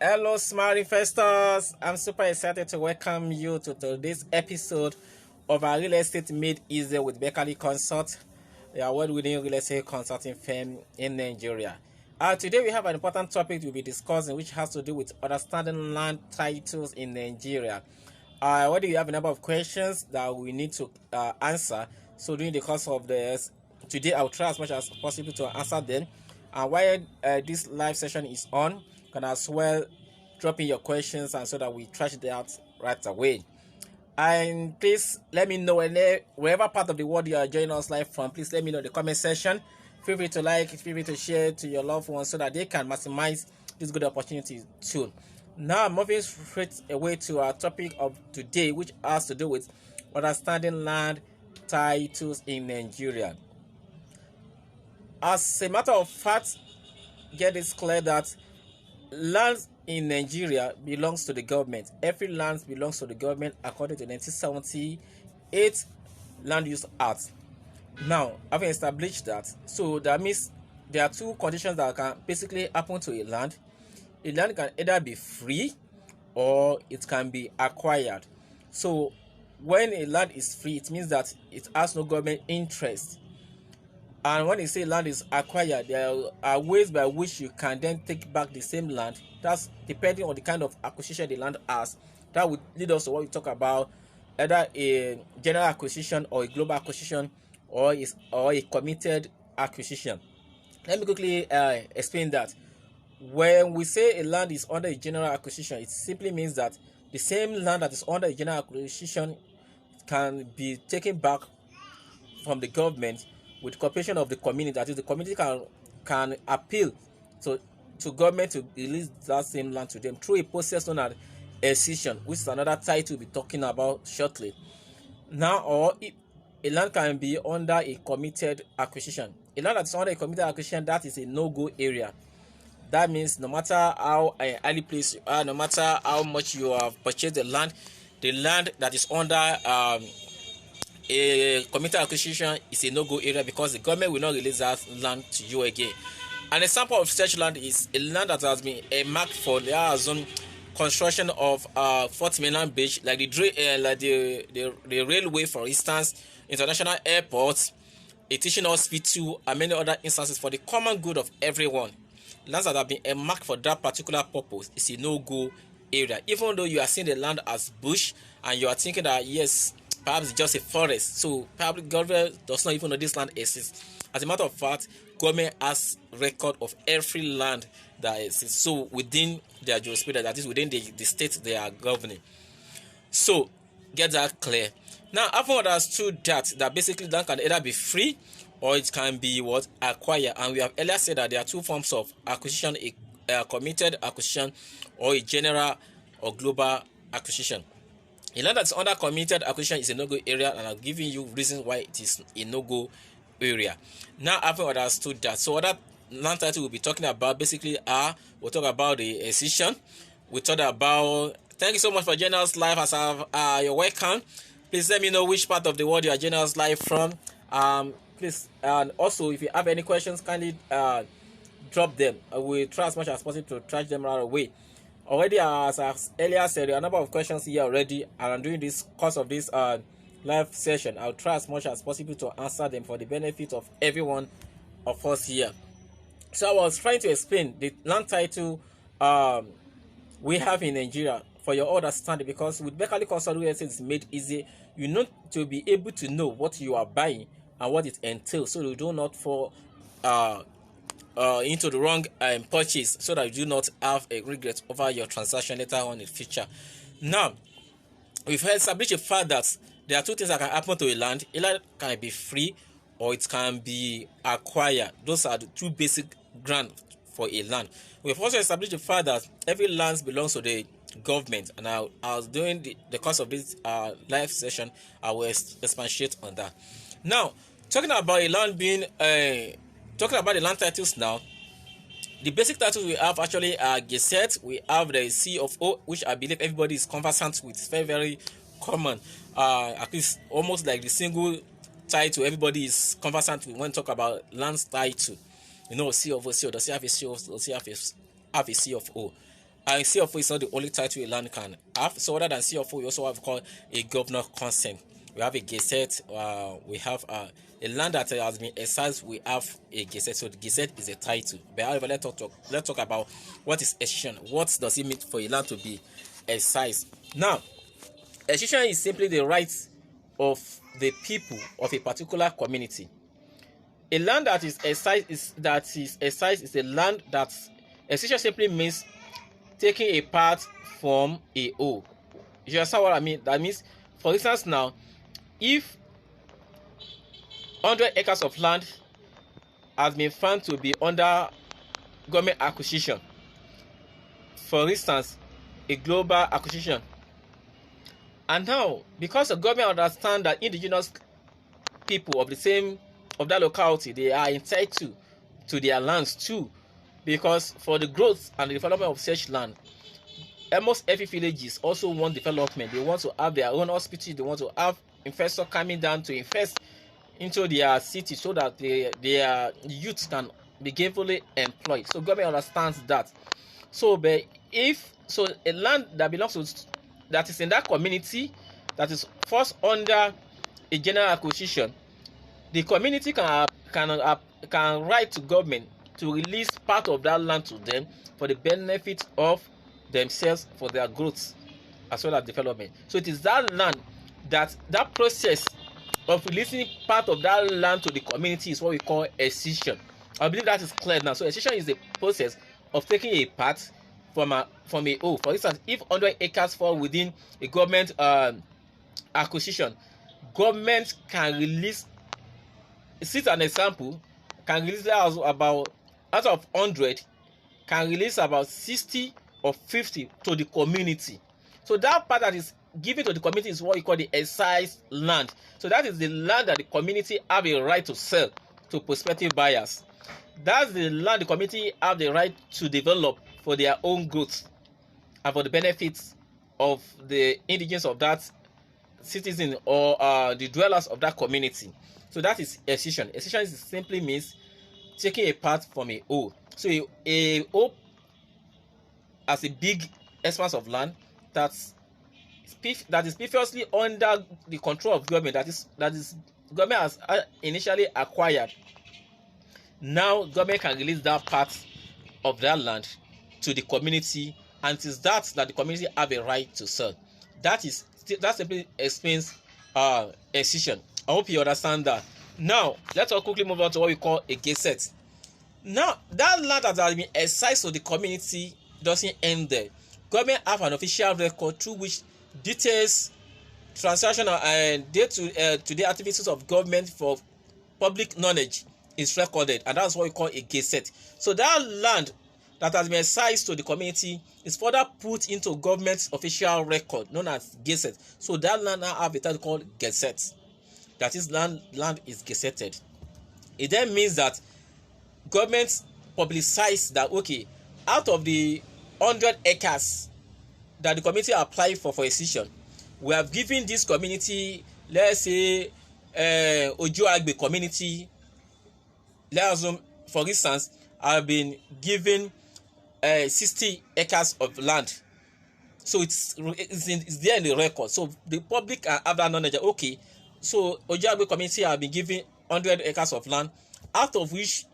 Hello, smart investors. I'm super excited to welcome you to today's episode of our Real Estate Made Easy with Beckley Consult, the award-winning real estate consulting firm in Nigeria. Today we have an important topic we'll be discussing, which has to do with understanding land titles in Nigeria. Already we have a number of questions that we need to answer. So during the course of this today, I'll try as much as possible to answer them. And while this live session is on, you can as well drop in your questions and so that we trash that right away. And please let me know wherever part of the world you are joining us live from. Please let me know in the comment section. Feel free to like, feel free to share to your loved ones so that they can maximize this good opportunity too. Now, moving straight away to our topic of today, which has to do with understanding land titles in Nigeria. As a matter of fact, get this clear that land in Nigeria belongs to the government. Every land belongs to the government according to the 1978 Land Use Act. Now, having established that, so that means there are two conditions that can basically happen to a land. A land can either be free or it can be acquired. So when a land is free, it means that it has no government interest. And when you say land is acquired, there are ways by which you can then take back the same land. That's depending on the kind of acquisition the land has. That would lead us to what we talk about, either a general acquisition or a global acquisition or a committed acquisition. Let me quickly explain that. When we say a land is under a general acquisition, it simply means that the same land that is under a general acquisition can be taken back from the government with cooperation of the community. That is, the community can appeal to government to release that same land to them through a process known as excision, which is another title we'll be talking about shortly. Now, or a land can be under a committed acquisition. A land that is under a committed acquisition, that is a no-go area. That means no matter how highly placed you are, no matter how much you have purchased the land that is under a committed acquisition is a no-go area because the government will not release that land to you again. An example of such land is a land that has been marked for the zone construction of Fort Mainland Beach, like the railway, for instance, international airports, a teaching hospital, and many other instances for the common good of everyone. Lands that have been marked for that particular purpose is a no-go area. Even though you are seeing the land as bush and you are thinking that yes, perhaps it's just a forest, so probably government does not even know this land exists. As a matter of fact, government has record of every land that exists, so within their jurisdiction, that is within the state they are governing. So get that clear. Now, having understood that basically land can either be free or it can be acquired, and we have earlier said that there are two forms of acquisition: a committed acquisition or a general or global acquisition. A land that's under committed acquisition is a no-go area, and I'm giving you reasons why it is a no-go area. Now, having understood that, so other land title we'll be talking about basically we'll talk about the excision. We talk about. Thank you so much for joining us live. You're welcome. Please let me know which part of the world you are joining us live from. Please, and also if you have any questions, kindly drop them. We'll try as much as possible to trash them right away. Already, as I earlier said, there are a number of questions here already, and I'm doing this course of this live session. I'll try as much as possible to answer them for the benefit of everyone of us here. So I was trying to explain the land title we have in Nigeria for your understanding, because with Beckley Consult Real Estate is made easy. You need to be able to know what you are buying and what it entails, so you do not fall into the wrong purchase, so that you do not have a regret over your transaction later on in the future. Now, we've established a fact that there are two things that can happen to a land. A land can be free or it can be acquired. Those are the two basic grounds for a land. We've also established the fact that every land belongs to the government, and I was doing the course of this live session, I will expatiate on that. Now, talking about a land being talking about the land titles now, the basic titles we have actually are Gazette. We have the C of O, which I believe everybody is conversant with. It's very, very common. At least almost like the single title everybody is conversant with when talk about land title. You know, C of O, C of O, does he have a C of O, does he have a C of O? And C of O is not the only title a land can have. So other than C of O, we also have called a governor consent. We have a Gazette. We have a land that has been excised. We have a Gazette. So the Gazette is a title. But however, let's talk about what is excision. What does it mean for a land to be excised? Now, excision is simply the right of the people of a particular community. A land that is excised is a land that excision simply means taking a part from a whole. You understand what I mean? That means, for instance, now, if 100 acres of land has been found to be under government acquisition, for instance, a global acquisition, and now because the government understands that indigenous people of that locality, they are entitled to their lands too, because for the growth and the development of such land, almost every villages also want development. They want to have their own hospital. They want to have investors coming down to invest into their city so that their youth can be gainfully employed. So government understands that. So, but if so, a land that belongs to that is in that community that is first under a general acquisition, the community can write to government to release part of that land to them for the benefit of themselves, for their growth as well as development. So it is that land that process of releasing part of that land to the community is what we call excision. I believe that is clear now. So excision is the process of taking a part from a whole. For instance, if 100 acres fall within a government acquisition, government can release, this is an example, can release about, out of 100, can release about 60 or 50 to the community. So that part that is given to the community is what we call the excised land. So that is the land that the community have a right to sell to prospective buyers. That's the land the community have the right to develop for their own growth and for the benefits of the indigents of that citizen or the dwellers of that community. So that is excision. Excision simply means taking a part from a whole. So a whole as a big expanse of land that is previously under the control of government, that is government has initially acquired. Now government can release that part of that land to the community, and it is that the community have a right to sell. That simply explains excision. I hope you understand that. Now let's quickly move on to what we call a Gazette. Now that land that has been excised to the community doesn't end there. Government have an official record through which details, transaction and day-to-day activities of government for public knowledge is recorded, and that's what we call a Gazette. So that land that has been excised to the community is further put into government's official record known as Gazette. So that land now have a title called Gazette. That is, land is gazetted. It then means that government publicize that, okay, out of the 100 acres that the community applied for excision, we have given this community, let's say Ojo Agbe community, for instance, have been given 60 acres of land. So it's there in the record. So the public have that knowledge. Okay, so Ojo Agbe community have been given 100 acres of land, out of which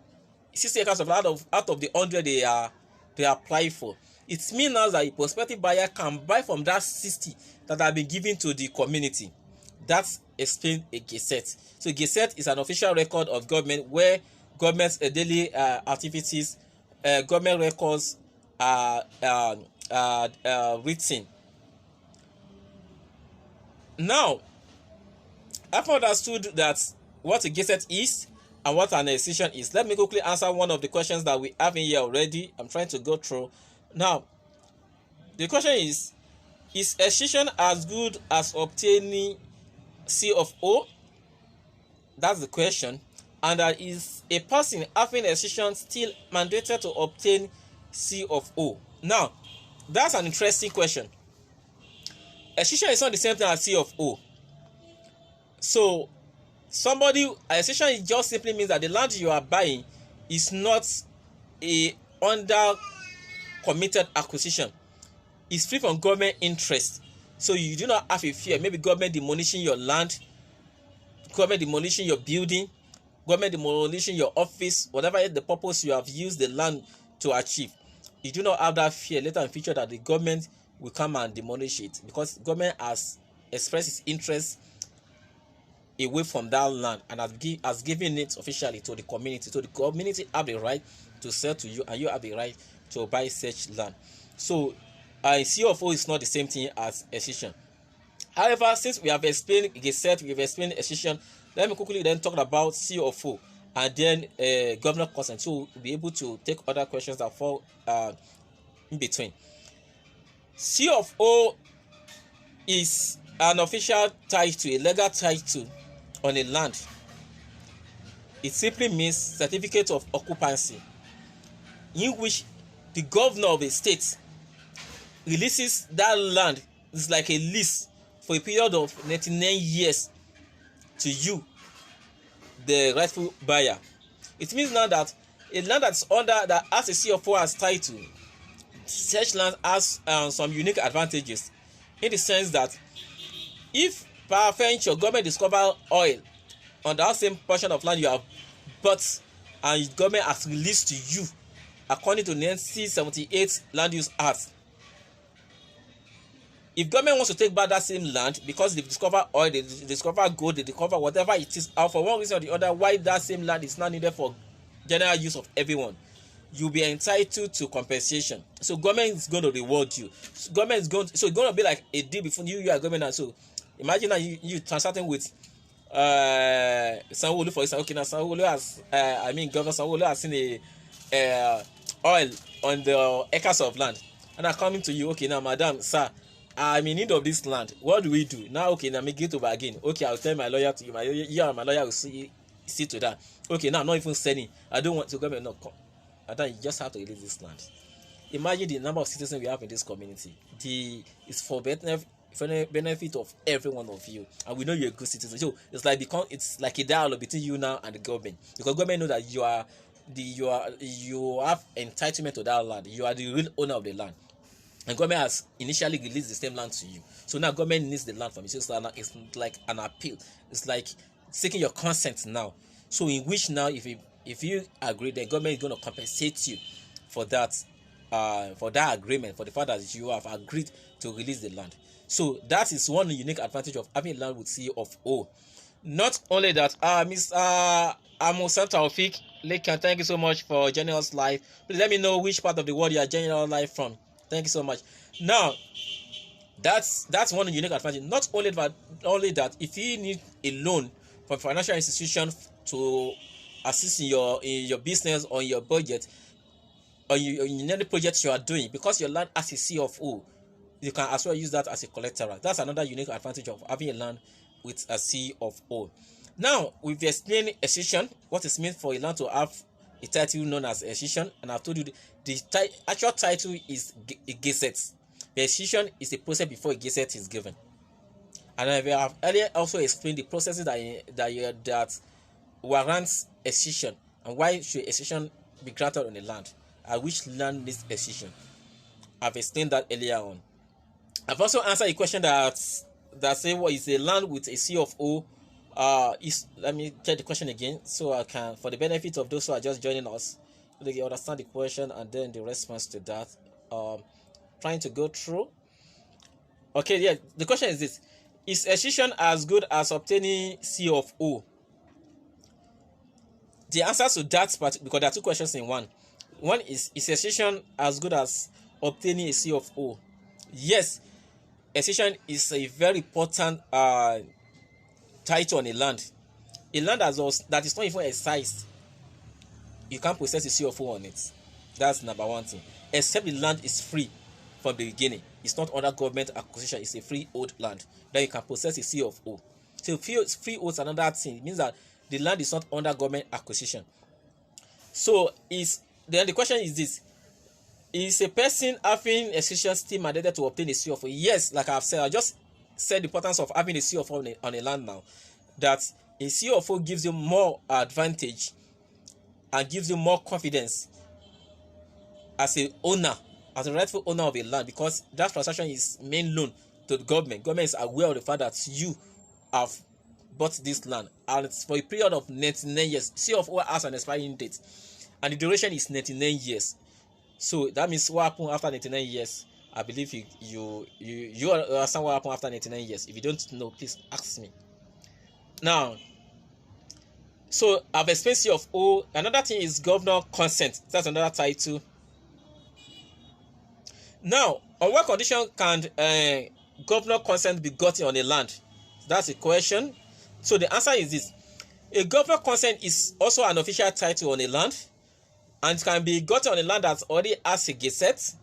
60 acres of land out of the 100 they apply for. It means now that a prospective buyer can buy from that 60 that have been given to the community. That's explained a Gazette. So Gazette is an official record of government where government's daily activities, government records are written. Now, I've understood that what a Gazette is and what an excision is. Let me quickly answer one of the questions that we have in here already. I'm trying to go through. Now, the question is excision as good as obtaining C of O? That's the question. And is a person having excision still mandated to obtain C of O? Now, that's an interesting question. Excision is not the same thing as C of O. So, excision just simply means that the land you are buying is not under committed acquisition. It's free from government interest. So you do not have a fear. Maybe government demolishing your land, government demolishing your building, government demolishing your office, whatever the purpose you have used the land to achieve. You do not have that fear later in future that the government will come and demolish it, because government has expressed its interest away from that land and has given it officially to the community. So the community have the right to sell to you, and you have the right to buy such land. So CFO is not the same thing as excision. However, since we have explained Gazette, we have explained excision, let me quickly then talk about CFO and then governor consent, so we'll be able to take other questions that fall in between. CFO is an official title, a legal title on a land. It simply means certificate of occupancy, in which the governor of a state releases that land. It's like a lease for a period of 99 years to you, the rightful buyer. It means now that a land that's under that has a CFO as title, such land has some unique advantages, in the sense that if peradventure government discover oil on that same portion of land you have bought and government has released to you according to 1978 Land Use Act, if government wants to take back that same land because they discover oil, they discover gold, they discover whatever it is, or for one reason or the other why that same land is not needed for general use of everyone, you'll be entitled to compensation. So government is going to reward you. So government is going to be like a deal between you and government. So imagine that you transacting with Sanwo-Olu, for example. Okay, now Sanwo-Olu has Governor Sanwo-Olu has seen a oil on the acres of land, and I'm coming to you. Okay, now madam, sir, I'm in need of this land. What do we do now? Okay, now make it to bargain. Okay, I'll tell my lawyer to you. My lawyer will see to that. Okay, now I'm not even selling. I don't want to government. No, and then you just have to release this land. Imagine the number of citizens we have in this community. It's for benefit of every one of you, and we know you're a good citizen. So it's like a dialogue between you now and the government, because government know that you have entitlement to that land. You are the real owner of the land, and government has initially released the same land to you. So now government needs the land from you. So it's like an appeal. It's like seeking your consent now. So in which now, if you agree, then government is going to compensate you for that agreement, for the fact that you have agreed to release the land. So that is one unique advantage of having land with CFO. Not only that, Mr. Amusan Taufik Lekan, thank you so much for joining us live. Please let me know which part of the world you are joining us live from. Thank you so much. Now, that's one unique advantage. Not only that, if you need a loan from financial institution to assist in your business or in your budget, or in any project you are doing, because your land has a CFO, you can as well use that as a collateral. That's another unique advantage of having a land with a CFO. Now, we've explained excision, what it means for a land to have a title known as excision, and I've told you the actual title is a Gazette. The excision is a process before a Gazette is given. And I have earlier also explained the processes that warrants excision, and why should excision be granted on a land, and which land needs excision. I've explained that earlier on. I've also answered a question that say what is a land with a CFO. Let me check the question again, so I can, for the benefit of those who are just joining us, they understand the question and then the response to that. Trying to go through. Okay, yeah. The question is this: is excision as good as obtaining CFO? The answer to that part, because there are two questions in one. One is excision as good as obtaining a CFO? Yes, excision is a very important title on a land. A land that is not even excised, you can't possess a CFO on it. That's number one thing. Except the land is free from the beginning. It's not under government acquisition. It's a freehold land. Then you can possess a CFO. So freehold is another thing. It means that the land is not under government acquisition. So then the question is this: is a person having excision still mandated to obtain a CFO? Yes, like I've said, I just said the importance of having a CFO on a land now. That a CFO gives you more advantage and gives you more confidence as a owner as a rightful owner of a land, because that transaction is main loan to the government. Government is aware of the fact that you have bought this land, and it's for a period of 99 years. C of O has an expiring date, and the duration is 99 years. So that means what happens after 99 years? I believe you understand what happens after 99 years. If you don't know, please ask me. Now, so I've explained C of O. Another thing is governor consent. That's another title. Now, on what condition can governor consent be gotten on a land? That's a question. So the answer is this: a governor consent is also an official title on a land, and can be gotten on a land that already has a Gazette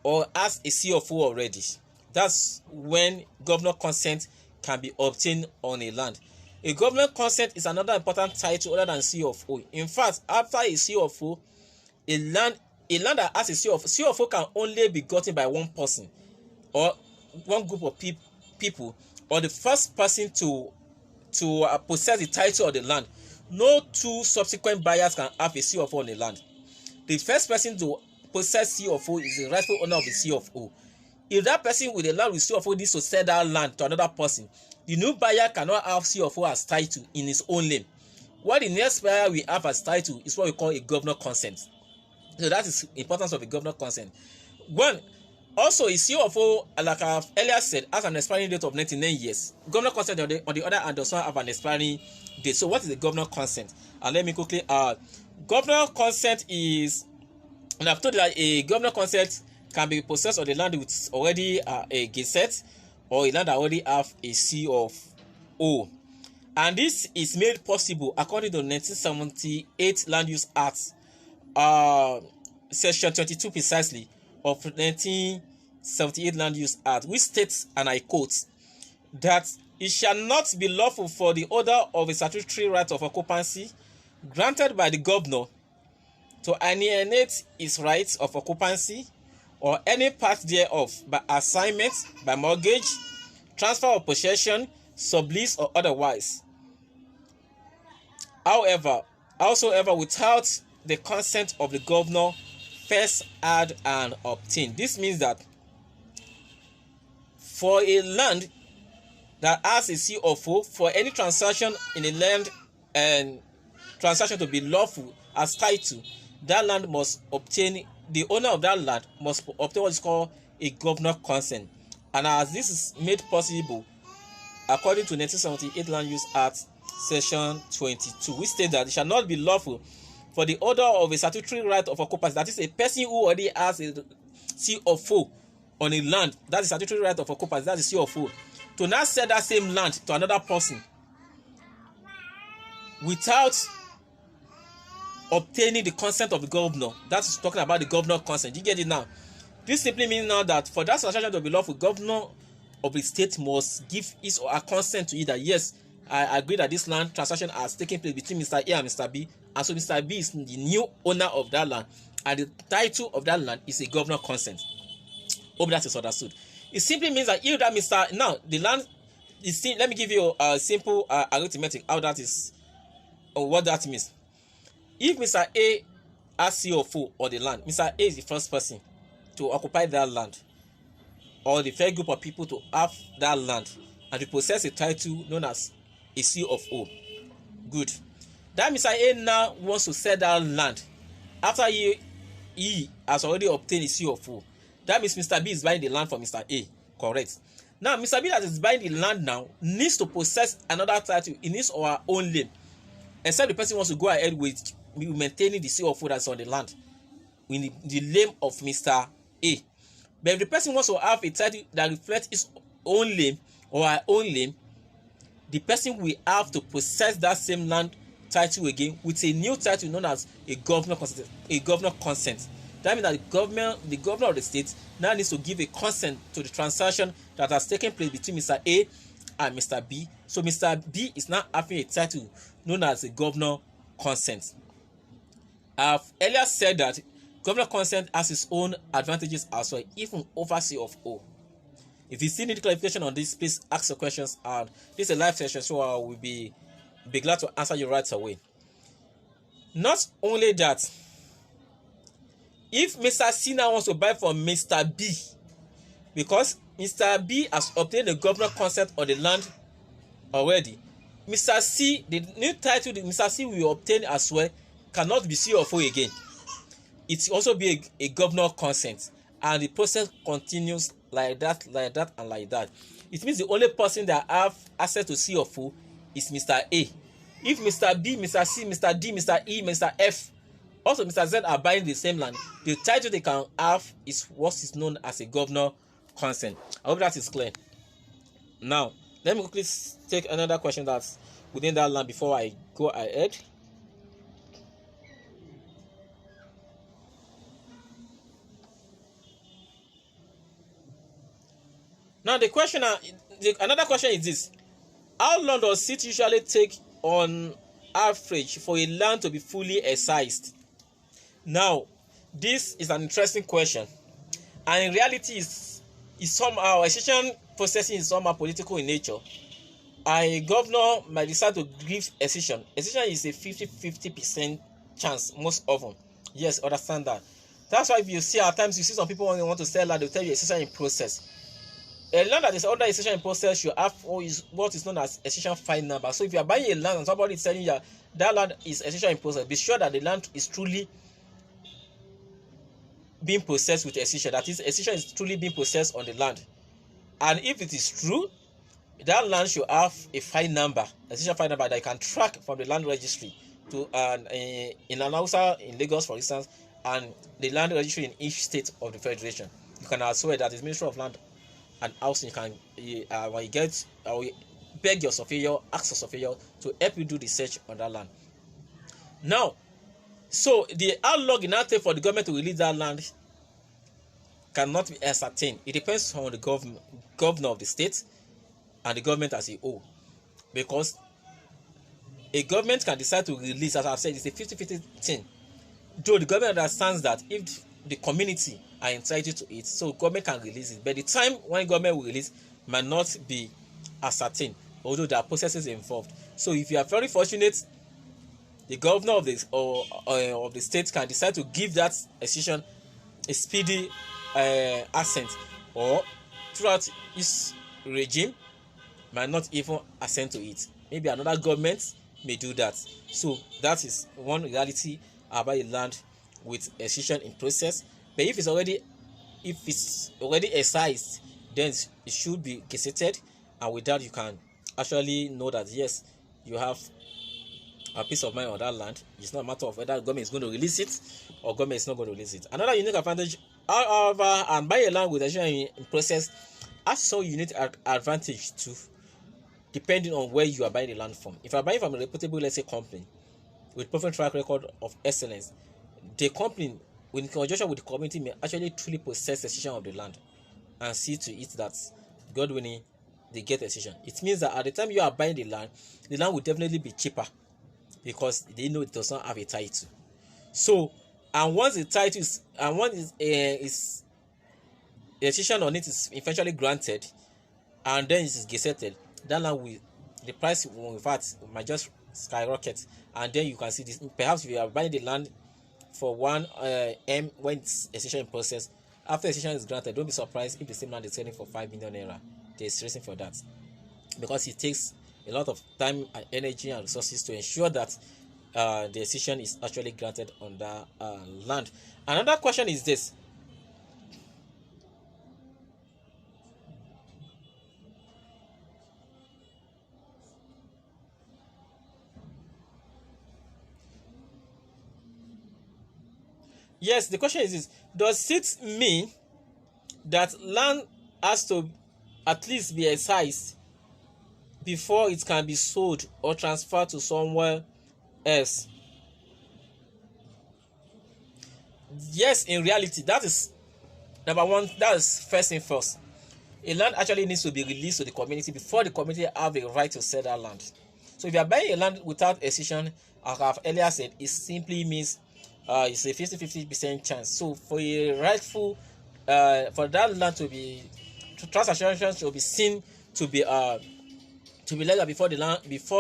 or has a C of O already. That's when governor consent can be obtained on a land. A governor consent is another important title other than C of O. In fact, after a C of O, a land that has a C of O can only be gotten by one person or one group of people, or the first person to possess the title of the land. No two subsequent buyers can have a C of O on the land. The first person to possess C of O is the rightful owner of the C of O. If that person with the land with C of O needs to sell that land to another person, the new buyer cannot have C of O as title in his own name. What the next buyer will have as title is what we call a governor consent. So that is the importance of a governor consent. One, also a C of O, like I've earlier said, has an expiring date of 99 years. Governor consent on the other hand does not have an expiring date. So what is the governor consent? And let me quickly governor consent is, and I've told you that a governor consent can be possessed on the land with already a Gazette, or a land that already have a C of O. And this is made possible according to 1978 Land Use Act, section 22 precisely of 1978 Land Use Act, which states, and I quote, that it shall not be lawful for the holder of a statutory right of occupancy granted by the governor to alienate his rights of occupancy or any part thereof by assignment, by mortgage, transfer of possession, sublease, or otherwise. However, without the consent of the governor first had and obtained. This means that for a land that has a C of O, for any transaction in a land and transaction to be lawful as title, that land must obtain, the owner of that land must obtain what is called a governor consent. And as this is made possible according to 1978 Land Use Act section 22, which states that it shall not be lawful for the holder of a statutory right of occupancy, that is a person who already has a C of O on a land, that is statutory right of occupancy, that is C of O, to now sell that same land to another person without obtaining the consent of the governor. That's talking about the governor consent. You get it now? This simply means now that for that transaction to be lawful, governor of the state must give his or her consent to it that yes, I agree that this land transaction has taken place between Mr. A and Mr. B, and so Mr. B is the new owner of that land, and the title of that land is a governor consent. Hope that is understood. It simply means that if that Mr. Now the land is, let me give you a simple arithmetic how that is, or what that means. If Mr. A has C of O on the land, Mr. A is the first person to occupy that land, or the first group of people to have that land and to possess a title known as a C of O. Good. That Mr. A now wants to sell that land after he has already obtained a C of O. That means Mr. B is buying the land from Mr. A. Correct. Now, Mr. B that is buying the land now needs to possess another title in his or her own name, except the person wants to go ahead with maintaining the C of O that's on the land in the name of Mr. A. But if the person wants to have a title that reflects his own name or her own name, the person will have to possess that same land title again with a new title known as a governor consent. That means that the governor of the state now needs to give a consent to the transaction that has taken place between Mr. A and Mr. B. So Mr. B is now having a title known as a governor consent. I've earlier said that governor consent has its own advantages as well, even over C of O. If you still need clarification on this, please ask your questions. And this is a live session, so I will be glad to answer you right away. Not only that, If Mr. C now wants to buy from Mr. B, because Mr. B has obtained the governor consent on the land already, Mr. C, the new title that Mr. C will obtain as well, cannot be CFO again. It will also be a governor consent, and the process continues like that, and like that. It means the only person that have access to CFO is Mr. A. If Mr. B, Mr. C, Mr. D, Mr. E, Mr. F, also Mr. Z are buying the same land, the title they can have is what is known as a governor consent. I hope that is clear. Now, let me quickly take another question that's within that land before I go ahead. Now, another question is this: how long does it usually take on average for a land to be fully excised? Now, this is an interesting question, and in reality, is somehow excision processing is somehow political in nature. A governor might decide to give excision. Excision is a 50-50% chance most often. Yes, understand that. That's why if you see at times you see some people when they want to sell land, they'll tell you excision in process. A land that is under excision in process should have what is known as excision file number. So if you are buying a land and somebody is telling you that land is excision in process, be sure that the land is truly being processed with excision. That is, excision is truly being processed on the land. And if it is true, that land should have a file number, excision file number that you can track from the land registry to in Anausa in Lagos, for instance, and the land registry in each state of the federation. You can swear that is Ministry of Land and Housing. You can when you get beg your surveyor, ask your surveyor to help you do the search on that land. Now, so the how long it now take for the government to release that land cannot be ascertained. It depends on the governor of the state and the government as a whole, because a government can decide to release, as I've said, it's a 50-50 thing. Though the government understands that if the community are entitled to it, so government can release it. But the time when government will release might not be ascertained, although there are processes involved. So if you are very fortunate, the governor of the state can decide to give that excision a speedy assent, or throughout his regime might not even assent to it. Maybe another government may do that. So that is one reality about a land with excision in process. But if it's already excised, then it should be gazetted, and with that you can actually know that yes, you have a peace of mind on that land. It's not a matter of whether government is going to release it or government is not going to release it. Another unique advantage, however, and buying a land with excision in process has some unique advantage too, depending on where you are buying the land from. If you are buying from a reputable, let's say, company with proven track record of excellence, the company, in conjunction with the community, may actually truly possess the excision of the land and see to it that, God willing, they get excision. It means that at the time you are buying the land will definitely be cheaper, because they know it does not have a title. So, and once the title is, and once is the excision on it is eventually granted, and then it is gazetted, that land will, the price will, in fact, might just skyrocket. And then you can see this. Perhaps if you are buying the land for 1 M when it's excision in process, after excision is granted, don't be surprised if the same land is selling for 5 million naira. There's reason for that, because it takes a lot of time and energy and resources to ensure that the excision is actually granted on that land. Another question is this: yes, the question is this: does it mean that land has to at least be excised before it can be sold or transferred to somewhere else? Yes, in reality, that is number one. That is first thing first. A land actually needs to be released to the community before the community have a right to sell that land. So if you are buying a land without excision, as I've earlier said, it simply means it's a 50-50% chance. So for a rightful for that land to be transactions to be seen to be legal before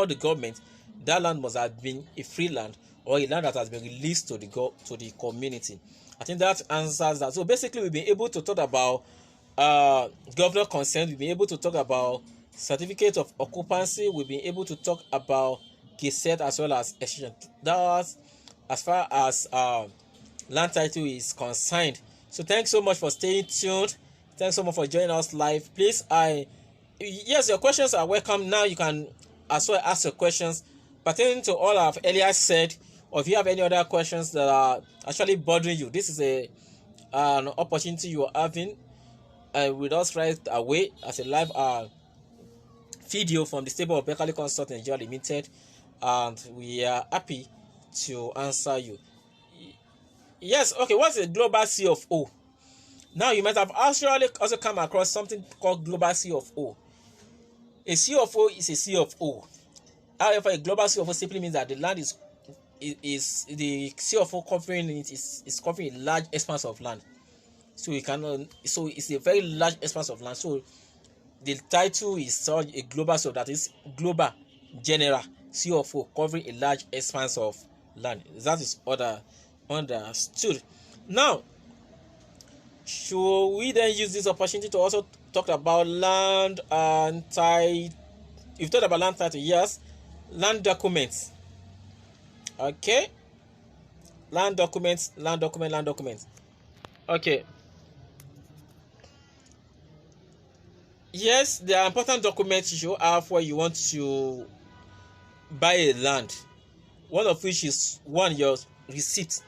the government, that land must have been a free land or a land that has been released to the community. I think that answers that. So basically, we've been able to talk about governor consent. We've been able to talk about certificate of occupancy. We've been able to talk about Gazette as well as Excision. That's as far as land title is concerned. So thanks so much for staying tuned. Thanks so much for joining us live. Please, yes, your questions are welcome. Now you can as well ask your questions pertaining to all I've earlier said, or if you have any other questions that are actually bothering you. This is an opportunity you are having with us right away as a live video from the stable of Berkeley Consult Nigeria Limited, and we are happy to answer you. Yes, okay, what's a global C of O? Now, you might have actually also come across something called global C of O. A C of O is a C of O. However, a global C of O simply means that the land is the C of O covering it is covering a large expanse of land. So it's a very large expanse of land. So the title is a global C of, that is global general C of O covering a large expanse of land. That is understood. Now, should we then use this opportunity to also talk about land and title? You've talked about land title, yes. Land documents. Okay. Land documents. Okay. Yes, there are important documents you should have where you want to buy a land. One of which is your receipt.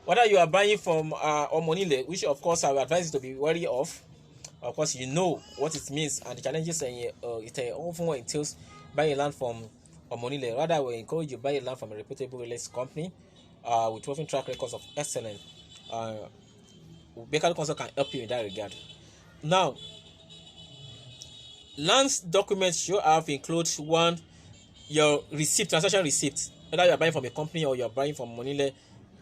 Whether you are buying from Omonile, which of course I would advise you to be wary of. Of course, you know what it means and the challenges it often entails buying land from Omonile. Rather, I will encourage you to buy a land from a reputable real estate company with proven track records of excellence. Berkeley Consult can help you in that regard. Now, land documents you have include one, your receipt, transaction receipt. Whether you are buying from a company or you are buying from Omonile,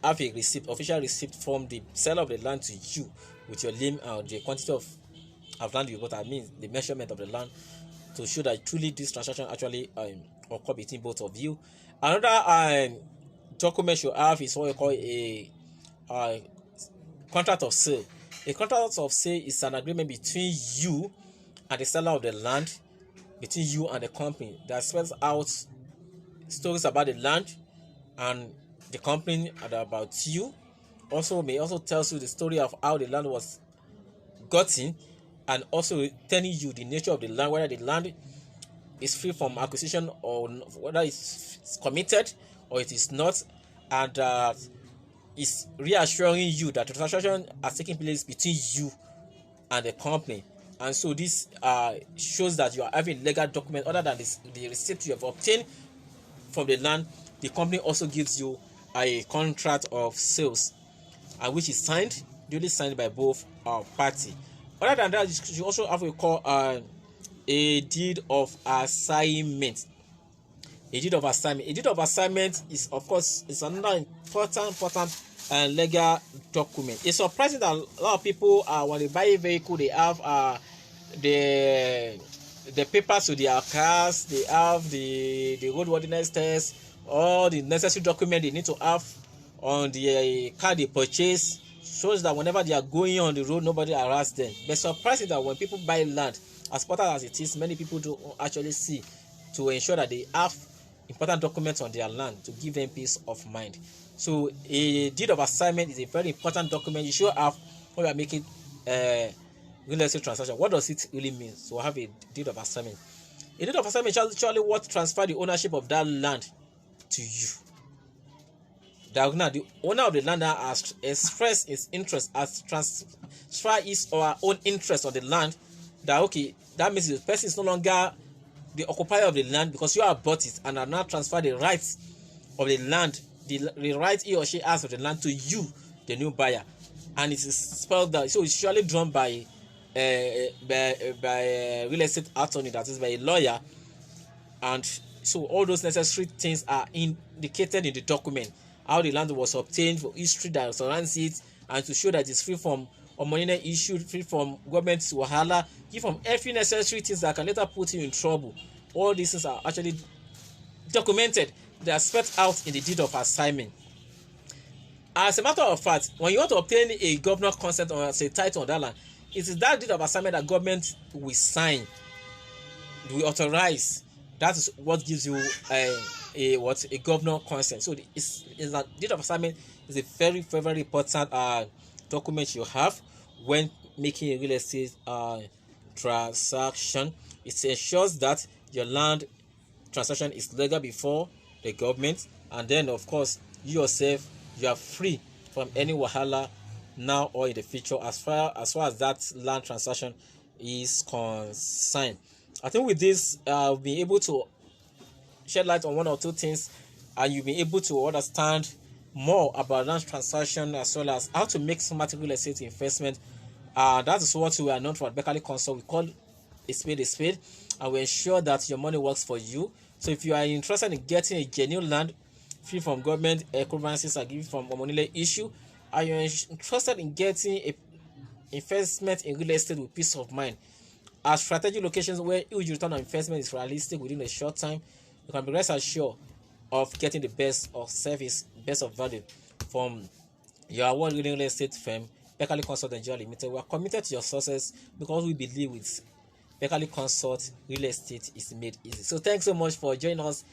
have a receipt, official receipt from the seller of the land to you with your name and the quantity of land you bought. I mean the measurement of the land to show that truly this transaction actually occurred between both of you. Another document you have is what you call a contract of sale. A contract of sale is an agreement between you and the seller of the land, between you and the company, that spells out stories about the land and the company and about you. May also tells you the story of how the land was gotten, and also telling you the nature of the land, whether the land is free from acquisition or whether it's committed or it is not, and is reassuring you that the transaction has taken place between you and the company. And so this shows that you are having legal document other than the receipt you have obtained from the land. The company also gives you a contract of sales, which is duly signed by both parties. Other than that, you also have what we call a deed of assignment. A deed of assignment is, of course, it's another important legal document. It's surprising that a lot of people, when they buy a vehicle, they have the papers to their cars, they have the roadworthiness test, all the necessary document they need to have on the car they purchase, shows that whenever they are going on the road, nobody harasses them. But surprising that when people buy land, as important as it is, many people don't actually see to ensure that they have important documents on their land to give them peace of mind. So a deed of assignment is a very important document you should have when you are making real estate transaction. What does it really mean? So have a deed of assignment. A deed of assignment is actually what transfer the ownership of that land to you. The owner of the land has expressed his interest, as transfer his or her own interest on the land. That means the person is no longer the occupier of the land, because you have bought it and have now transferred the rights of the land, the right he or she has of the land, to you, the new buyer. And it is spelled out. So it's usually drawn by real estate attorney, that is by a lawyer, and so all those necessary things are indicated in the document. How the land was obtained, for history that surrounds it, and to show that it's free from money issued, free from government wahala, free from every necessary things that can later put you in trouble. All these things are actually documented. They are spelled out in the deed of assignment. As a matter of fact, when you want to obtain a governor consent or as a title on that land, it is that deed of assignment that government will sign, will authorize. That is what gives you a governor consent. So it's that deed of assignment is a very important document you have when making a real estate transaction. It ensures that your land transaction is legal before the government, and then of course you yourself, you are free from any wahala now or in the future as far as that land transaction is concerned. I think with this I'll be able to shed light on one or two things, and you'll be able to understand more about land transaction as well as how to make smart real estate investment. That is what we are known for at Beckley Consult. We call a spade, and we ensure that your money works for you. So if you are interested in getting a genuine land free from government encumbrances and given from money issue, and you're interested in getting a investment in real estate with peace of mind at strategic locations where huge return on investment is realistic within a short time, you can be rest assured of getting the best of service, best of value from your award-winning real estate firm, Beckley Consult Nigeria Limited. We are committed to your success because we believe with Beckley Consult, real estate is made easy. So thanks so much for joining us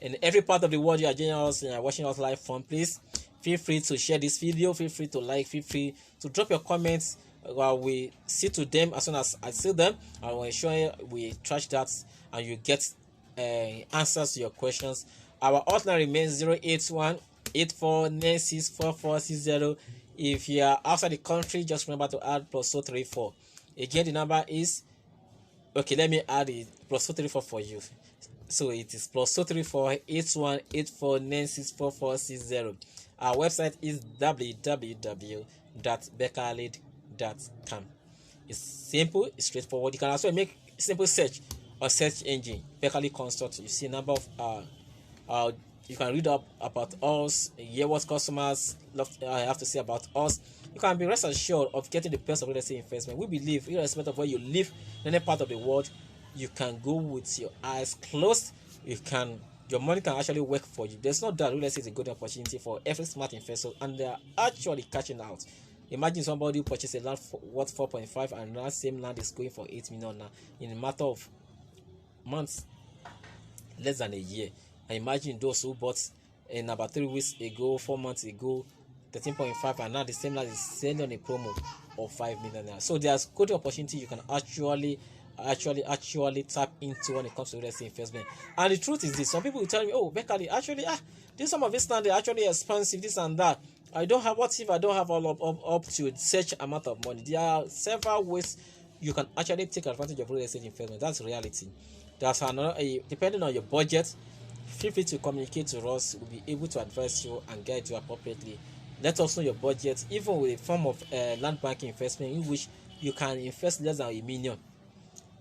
in every part of the world you are joining us and watching us live from. Please feel free to share this video, feel free to like, feel free to drop your comments. We see to them as soon as I see them. I will ensure we trash that and you get answers to your questions. Our hotline remains 081-8496-4460. If you are outside the country, just remember to add +234. Again, the number is, okay, let me add it, +234 for you. So it is +234-818496-4460. Our website is www.beckley.com. It's simple, it's straightforward. You can also make simple search or search engine Beckley Consult. You see a number of you can read up about us, hear what customers have to say about us. You can be rest assured of getting the best of real estate investment. We believe, irrespective of where you live in any part of the world, you can go with your eyes closed. Your money can actually work for you. There's no doubt real estate is a good opportunity for every smart investor, and they are actually catching out. Imagine somebody who purchased a land worth 4.5 and that same land is going for 8 million now in a matter of months, less than a year. And imagine those who bought in about 3 weeks ago, 4 months ago, 13.5, and now the same land is selling on a promo of 5 million now. So there's good opportunity you can actually tap into when it comes to real estate investment. And the truth is this: some people will tell me, "Oh, Beckley, actually, this some of this land is actually expensive, this and that. I don't have, what if I don't have all up to such amount of money?" There are several ways you can actually take advantage of real estate investment. That's reality. That's another, depending on your budget. Feel free to communicate to us. We'll be able to advise you and guide you appropriately. Let us know your budget, even with a form of land banking investment in which you can invest less than $1 million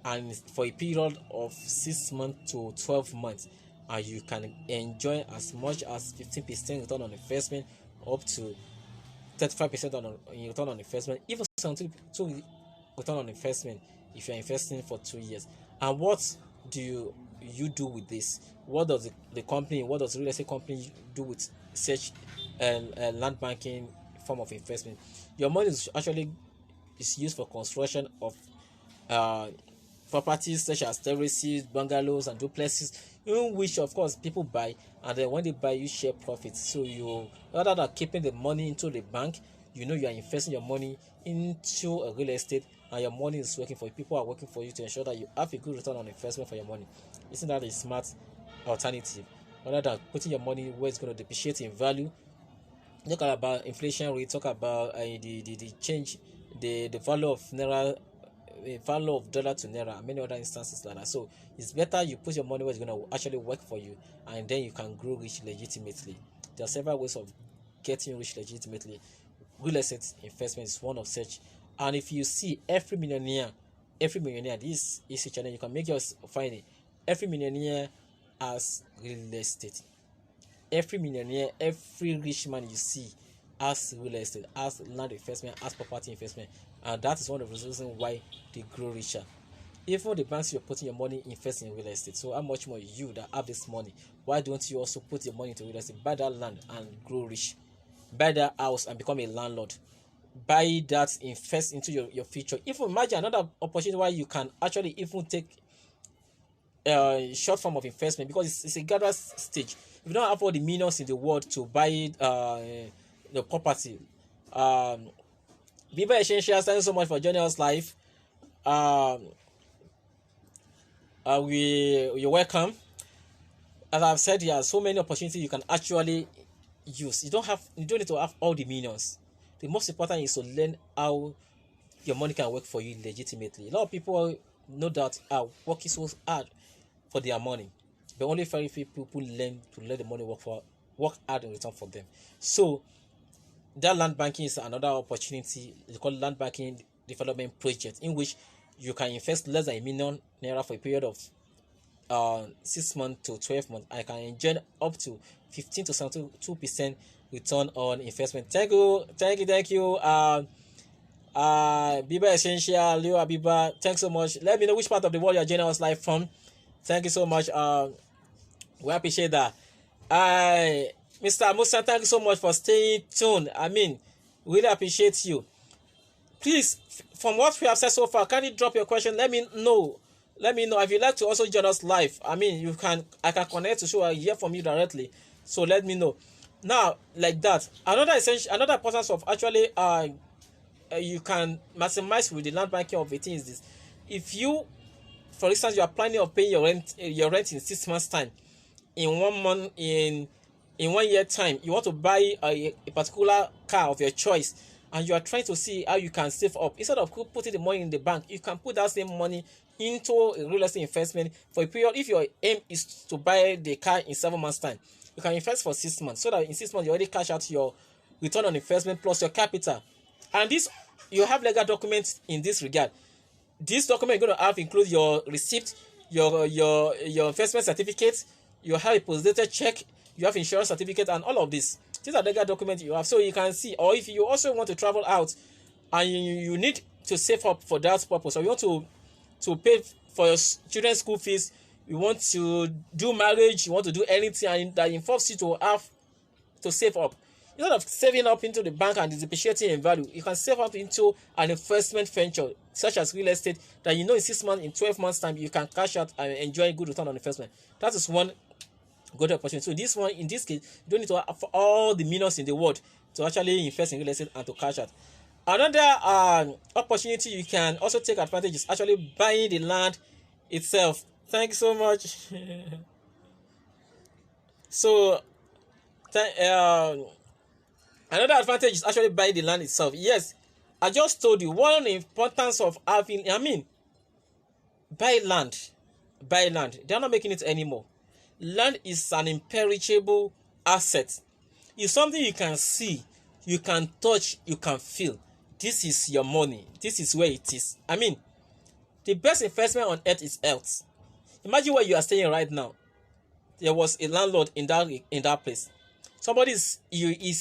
and for a period of 6 months to 12 months, and you can enjoy as much as 15% return on investment up to 35% on return on investment, even 72% return on investment if you're investing for 2 years. And what do you do with this? What does the company, what does the real estate company do with such land banking form of investment? Your money is actually used for construction of properties such as terraces, bungalows, and duplexes, in which of course people buy, and then when they buy, you share profits. So you, rather than keeping the money into the bank, you are investing your money into a real estate, and your money is working for you. People are working for you to ensure that you have a good return on investment for your money. Isn't that a smart alternative? Rather than putting your money where it's going to depreciate in value. Talk about inflation rate, talk about the change, the value of naira, value of dollar to naira, and many other instances like that. So it's better you put your money where it's going to actually work for you, and then you can grow rich legitimately. There are several ways of getting rich legitimately. Real estate investment is one of such. And if you see every millionaire, this is a challenge. You can make yours find it. Every millionaire has real estate. Every millionaire, every rich man you see has real estate, has land investment, has property investment, and that is one of the reasons why they grow richer. Even the banks you're putting your money invest in real estate. So how much more you that have this money? Why don't you also put your money into real estate, buy that land, and grow rich? buy that house and become a landlord. Buy that, invest into your future. Even imagine another opportunity where you can actually even take short form of investment, because it's a gradual stage. If you don't have all the millions in the world to buy the property, Biba Essentials, thank you so much for joining us live. You're welcome. As I've said, there are so many opportunities you can actually use. You don't need to have all the millions. The most important is to learn how your money can work for you legitimately. A lot of people, no doubt, are working so hard for their money, but only very few people learn to let the money work hard in return for them. So that land banking is another opportunity. It's called land banking development project, in which you can invest less than £1,000,000 for a period of 6 months to 12 months. I can enjoy up to 15 to 72% return on investment. Thank you. Biba Essential, Leo Abiba, thanks so much. Let me know which part of the world you're joining us live from. Thank you so much. We appreciate that. Mr. Musa, thank you so much for staying tuned. I mean, really appreciate you. Please, from what we have said so far, can you drop your question? Let me know. If you'd like to also join us live, I mean, I can connect to show I hear from you directly. So let me know. Now, like that, another importance of actually you can maximize with the land banking of 18 is this. If you, for instance, you are planning on paying your rent in 6 months time, in 1 month, in 1 year time, you want to buy a particular car of your choice, and you are trying to see how you can save up. Instead of putting the money in the bank, you can put that same money into a real estate investment for a period. If your aim is to buy the car in 7 months time, you can invest for 6 months, so that in 6 months you already cash out your return on investment plus your capital. And this, you have legal documents in this regard. This document you're going to have include your receipt, your investment certificate, you have a post-dated check, you have insurance certificate, and all of this. These are legal documents you have, so you can see. Or if you also want to travel out and you need to save up for that purpose, or you want to pay for your children's school fees, you want to do marriage, you want to do anything that involves you to have to save up. Instead of saving up into the bank and depreciating in value, you can save up into an investment venture such as real estate that you know in 6 months, in 12 months time, you can cash out and enjoy good return on investment. That is one good opportunity. So this one, in this case, you don't need to have all the millions in the world to actually invest in real estate and to cash out. Another opportunity you can also take advantage is actually buying the land itself. Thank you so much. So another advantage is actually buying the land itself. Yes, I just told you one importance of having, buy land. They're not making it anymore. Land is an imperishable asset. It's something you can see, you can touch, you can feel. This is your money. This is where it is. The best investment on earth is health. Imagine where you are staying right now. There was a landlord in that place. It's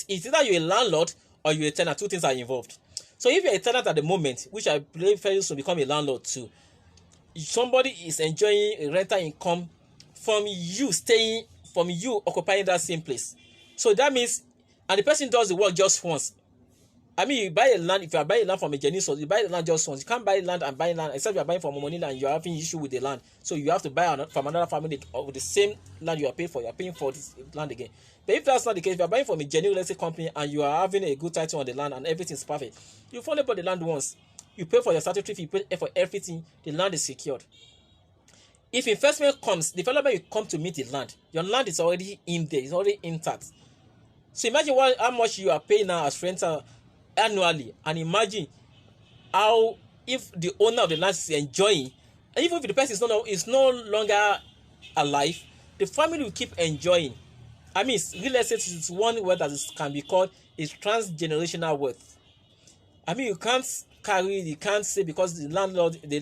either you're a landlord or you're a tenant. Two things are involved. So if you're a tenant at the moment, which I believe very soon become a landlord too, somebody is enjoying a rental income from you occupying that same place. So that means, and the person does the work just once. You buy a land, if you are buying land from a genuine source, you buy the land just once. You can't buy land and buy land, except you are buying from a money land and you are having issue with the land. So you have to buy from another family of the same land you are paying for. You are paying for this land again. But if that's not the case, if you are buying from a genuine real estate company and you are having a good title on the land and everything is perfect, you've only bought the land once. You pay for your statutory fee, you pay for everything, the land is secured. If investment comes, development will come to meet the land. Your land is already in there, it's already intact. So imagine how much you are paying now as rental annually, and imagine how, if the owner of the land is enjoying, and even if the person is no longer alive, the family will keep enjoying. Real estate is one word that can be called a transgenerational wealth. You can't say because the landlord, the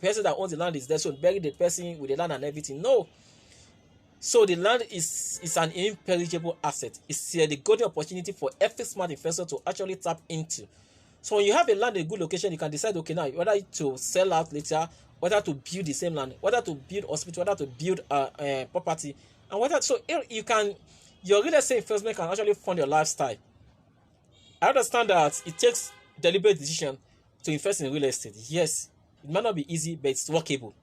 person that owns the land is there, so bury the person with the land and everything. No. So the land is an imperishable asset. It's the golden opportunity for every smart investor to actually tap into. So when you have a land in a good location, you can decide, okay, now whether to sell out later, whether to build the same land, whether to build hospital, whether to build property, and whether, so you your real estate investment can actually fund your lifestyle. I understand that it takes deliberate decision to invest in real estate. Yes, it might not be easy, but it's workable.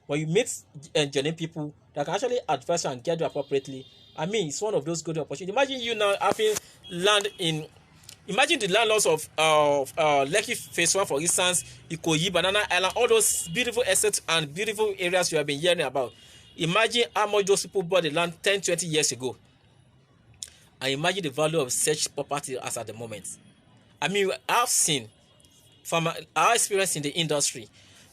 When you meet genuine people that can actually advise you and guide you appropriately, I mean, it's one of those good opportunities. Imagine you now having land in, imagine the landlords of Lekki Phase 1, for instance, Ikoyi, Banana Island, all those beautiful assets and beautiful areas you have been hearing about. Imagine how much those people bought the land 10, 20 years ago. And imagine the value of such property as at the moment. I mean, I've seen, from our experience in the industry,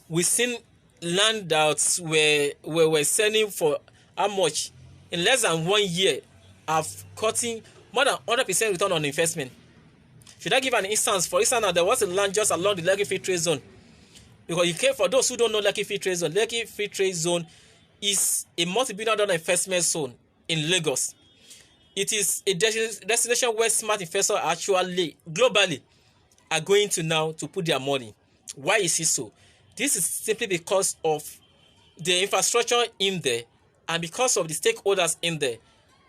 we've seen land that were selling for how much? In less than 1 year, have cutting more than 100% return on investment. Should I give an instance? For instance, there was a land just along the Lekki Free Trade Zone. Because you came, for those who don't know Lekki Free Trade Zone, Lekki Free Trade Zone is a multi-billion-dollar investment zone in Lagos. It is a destination where smart investors actually globally are going to now to put their money. Why is it so? This is simply because of the infrastructure in there and because of the stakeholders in there.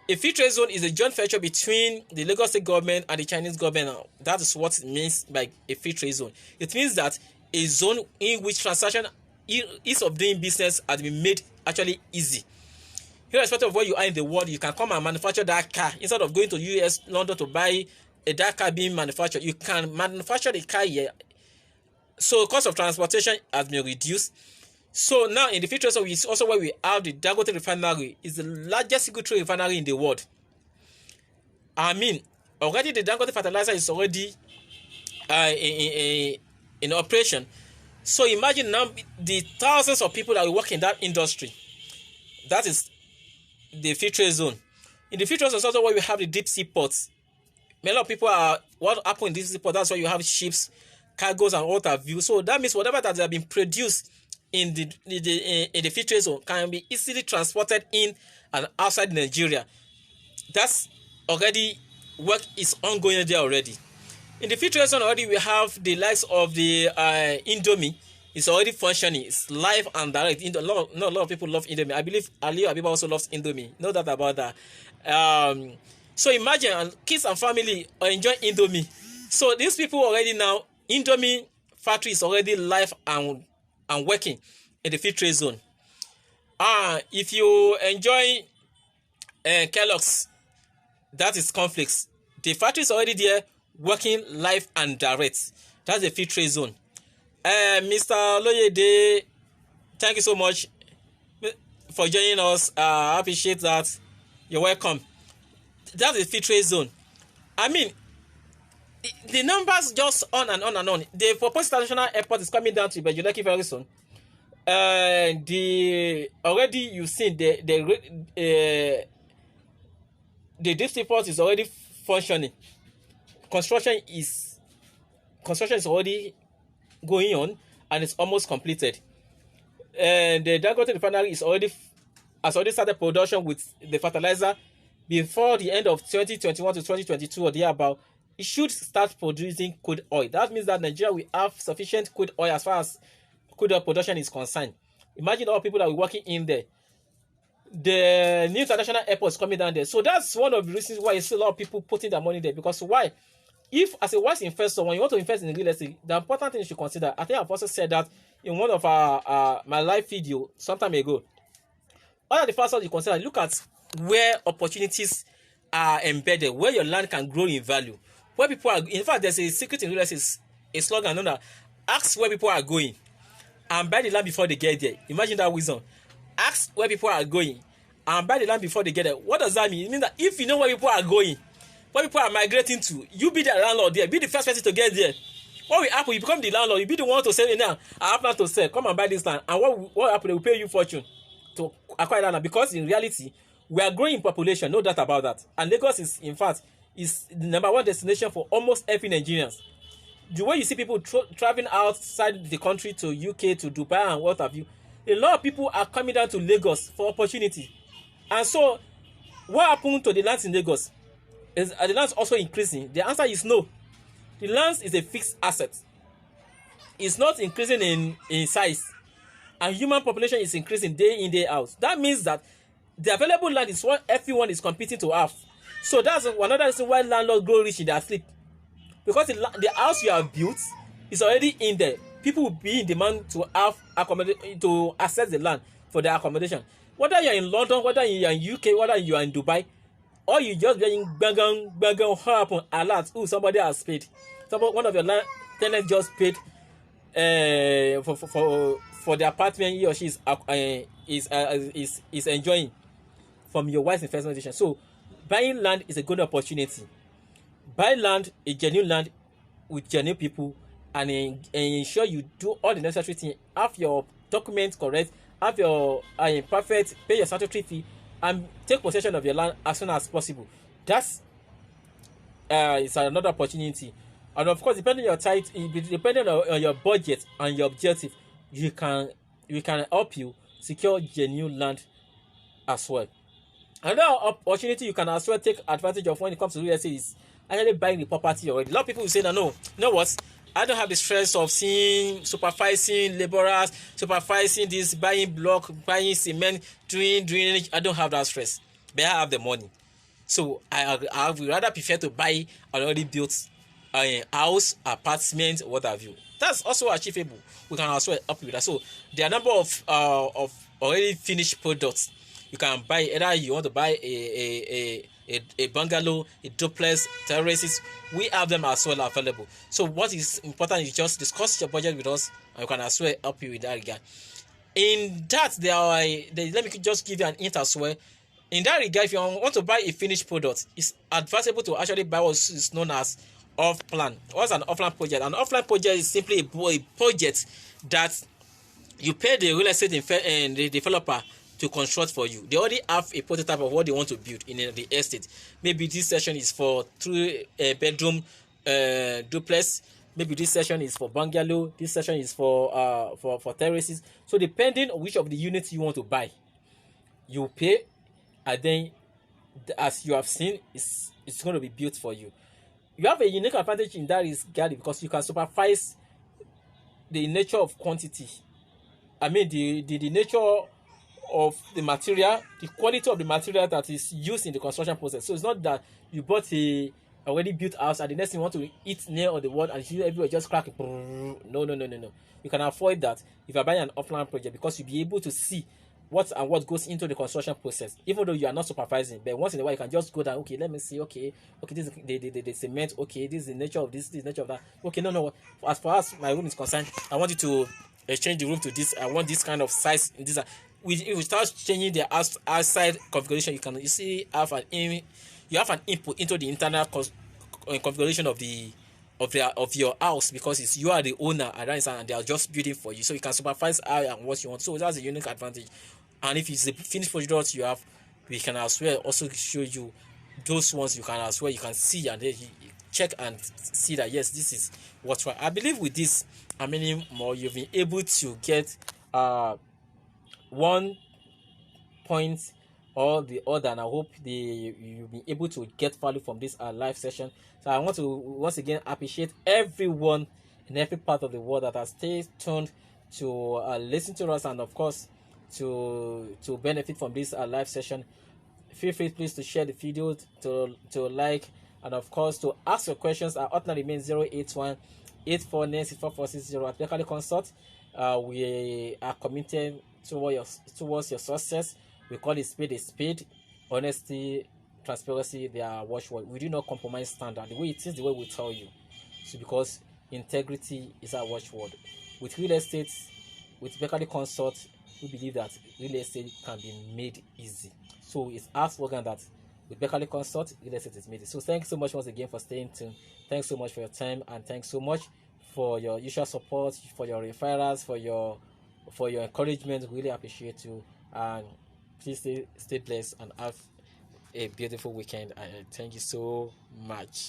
A free trade zone is a joint venture between the Lagos State government and the Chinese government. That is what it means by a free trade zone. It means that a zone in which transaction, ease of doing business has been made actually easy. Irrespective of where you are in the world, you can come and manufacture that car. Instead of going to US, London to buy that car being manufactured, you can manufacture the car here. So cost of transportation has been reduced. So now in the future, so it's also where we have the Dangote refinery. Is the largest single-trade refinery in the world. I mean, already the Dangote fertilizer is already in operation. So imagine now the thousands of people that will work in that industry. That is the free trade zone. In the free trade zone is also where we have the deep sea ports. A lot of people are, what happened in deep sea ports, that's why you have ships, cargoes and what have you. So that means whatever that have been produced in the free trade zone can be easily transported in and outside Nigeria. That's already, work is ongoing there already. In the free trade zone already we have the likes of the Indomie. It's already functioning. It's live and direct. A lot of people love Indomie. I believe Ali Abiba also loves Indomie. No doubt about that. So imagine kids and family are enjoying Indomie. So these people already now, Indomie factory is already live and working in the free trade zone. If you enjoy Kellogg's, that is conflicts. The factory is already there, working live and direct. That's the free trade zone. Mr. Loyede, thank you so much for joining us. I appreciate that. You're welcome. That's the free trade zone. I mean, the numbers just on and on and on. The proposed international airport is coming down to Lekki very soon. Already you've seen the deep sea port is already functioning. Construction is already going on and it's almost completed. And the Dangote refinery has already started production with the fertilizer. Before the end of 2021 to 2022 or thereabout, it should start producing crude oil. That means that Nigeria will have sufficient crude oil as far as crude oil production is concerned. Imagine all people that are working in there. The new international airport is coming down there. So that's one of the reasons why you see a lot of people putting their money there. Because why? If as a wise investor, when you want to invest in real estate, the important thing you should consider, I think I've also said that in one of my live video some time ago. One of the first things you consider, look at where opportunities are embedded, where your land can grow in value, where people are. In fact, there's a secret in real estate, a slogan known as ask where people are going and buy the land before they get there. Imagine that wisdom. Ask where people are going and buy the land before they get there. What does that mean? It means that if you know where people are going, where people are migrating to, you be the landlord there, be the first person to get there. What will happen? You become the landlord, you be the one to say, now I have plan to sell, come and buy this land. And what will happen? They will pay you fortune to acquire that land, because in reality we are growing in population, no doubt about that. And Lagos is, in fact, is the number one destination for almost every Nigerians. The way you see people traveling outside the country to UK, to Dubai and what have you, a lot of people are coming down to Lagos for opportunity. And so what happened to the lands in Lagos? Is the lands also increasing? The answer is no. The lands is a fixed asset. It's not increasing in size. And human population is increasing day in, day out. That means that the available land is what everyone is competing to have. So that's another reason why landlords grow rich in their sleep, because the house you have built is already in there. People will be in demand to have to access the land for their accommodation. Whether you're in London, whether you're in UK, whether you are in Dubai, or you just getting bang happen alert. Oh, somebody has paid. One of your tenants just paid for the apartment he or she is enjoying from your wife's investment decision. So buying land is a good opportunity. Buy land, a genuine land with genuine people, and ensure you do all the necessary things. Have your documents correct, have your perfect, pay your statutory fee, and take possession of your land as soon as possible. That's is another opportunity. And of course, depending on your budget and your objective, we can help you secure genuine land as well. Another opportunity you can as well take advantage of when it comes to real estate is actually buying the property already. A lot of people will say, no, you know what? I don't have the stress of supervising laborers, supervising this, buying block, buying cement, doing drainage. I don't have that stress, but I have the money. So I would rather prefer to buy an already built house, apartment, what have you. That's also achievable. We can also help you with that. So there are a number of already finished products you can buy. Either you want to buy a bungalow, a duplex, terraces. We have them as well available. So what is important is just discuss your budget with us, and we can as well help you with that regard. In that, let me just give you an hint as well. In that regard, if you want to buy a finished product, it's advisable to actually buy what is known as off-plan. What's an off-plan project? An off-plan project is simply a project that you pay the real estate and the developer to construct for you. They already have a prototype of what they want to build in the estate. Maybe this section is for 3-bedroom duplex. Maybe this section is for bungalow. This section is for terraces. So depending on which of the units you want to buy, you pay, and then as you have seen, it's going to be built for you. You have a unique advantage in that regard because you can supervise the nature of quantity. I mean the nature of the material, the quality of the material that is used in the construction process. So it's not that you bought a already built house and the next thing you want to eat near on the wall and everywhere just crack. No. You can avoid that if you're buying an offline project, because you'll be able to see what goes into the construction process, even though you are not supervising. But once in a while you can just go down. Okay, let me see. Okay, this is the cement. Okay, this is the nature of this is the nature of that. Okay, no. As far as my room is concerned, I want you to change the room to this. I want this kind of size. If you start changing the outside configuration, you have an input into the internal configuration of your house, because you are the owner and they are just building for you, so you can supervise how and what you want. So that's a unique advantage. And if it's a finished product you have, we can as well also show you those ones. You can see and then you check and see that yes, this is what's right. I believe with this and many more, you've been able to get 1 point or the other, and I hope you'll be able to get value from this live session. So I want to once again appreciate everyone in every part of the world that has stayed tuned to listen to us, and of course to benefit from this live session. Feel free please to share the video, to like, and of course to ask your questions. Our hotline remains 081-8496-4460 at Beckley Consult. We are committed towards your success. We call it spade a spade. Honesty, transparency, they are watchword. We do not compromise standard. The way it is, the way we tell you. So because integrity is our watchword. With real estate, with Beckley Consult, we believe that real estate can be made easy. So it's our slogan that with Beckley Consult, real estate is made easy. So thanks so much once again for staying tuned. Thanks so much for your time, and thanks so much for your usual support, for your referrals, for your encouragement. Really appreciate you, and please stay blessed and have a beautiful weekend. Thank you so much.